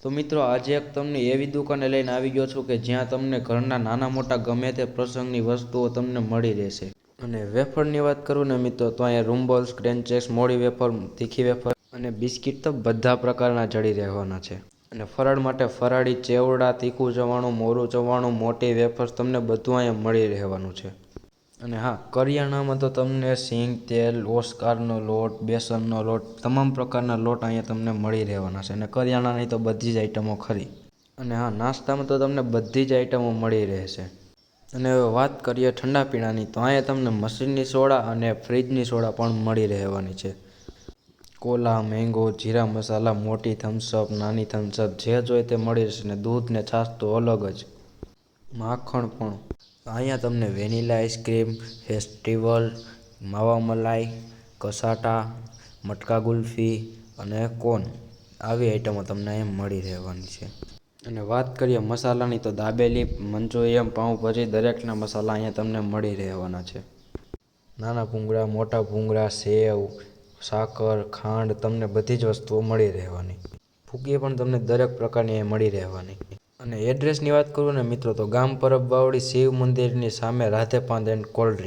તો મિત્રો આજે એક તમને એવી દુકાને લઈને આવી ગયો છું કે જ્યાં તમને ઘરના નાના મોટા ગમે તે પ્રસંગની વસ્તુઓ તમને મળી રહેશે। અને વેફરની વાત કરું ને મિત્રો તો અહીંયા રૂમ્બલ્સ, ક્રેન્ચેક્સ, મોડી વેફર, તીખી વેફર અને બિસ્કિટ તો બધા પ્રકારના જડી રહેવાના છે। અને ફરાળ માટે ફરાળી ચેવડા, તીખું ચવાણું, મોરું ચવાણું, મોટી વેફર્સ તમને બધું અહીંયા મળી રહેવાનું છે। અને હા, કરિયાણામાં તો તમને સિંગ તેલ, ઓસ્કારનો લોટ, બેસનનો લોટ, તમામ પ્રકારના લોટ અહીંયા તમને મળી રહેવાના છે। અને કરિયાણાની તો બધી જ આઈટમો ખરી। અને હા, નાસ્તામાં તો તમને બધી જ આઈટમો મળી રહેશે। અને હવે વાત કરીએ ઠંડા પીણાની તો અહીંયા તમને મશીનની સોડા અને ફ્રીજની સોડા પણ મળી રહેવાની છે। કોલા, મેંગો, જીરા મસાલા, મોટી થમ્સઅપ, નાની થમ્સઅપ જે જોઈએ તે મળી રહેશે। ને દૂધ ને છાશ તો અલગ જ, માખણ પણ અહીંયા તમને વેનીલા આઈસ્ક્રીમ, ફેસ્ટિવલ, માવા મલાઈ, કસાટા, મટકા ગુલ્ફી અને કોન આવી આઈટમો તમને અહીંયા મળી રહેવાની છે। અને વાત કરીએ મસાલાની તો દાબેલી, મંચુરિયન, પાઉંભાજી દરેકના મસાલા અહીંયા તમને મળી રહેવાના છે। નાના ભૂંગળા, મોટા ભૂંગળા, સેવ, સાકર, ખાંડ તમને બધી જ વસ્તુઓ મળી રહેવાની। ફૂગી પણ તમને દરેક પ્રકારની મળી રહેવાની। અને એડ્રેસની વાત કરું ને મિત્રો તો ગામ પરબ વાવડી શિવ મંદિરની સામે રાધે પાંદ એન્ડ કોલ્ડ ડ્રિંક।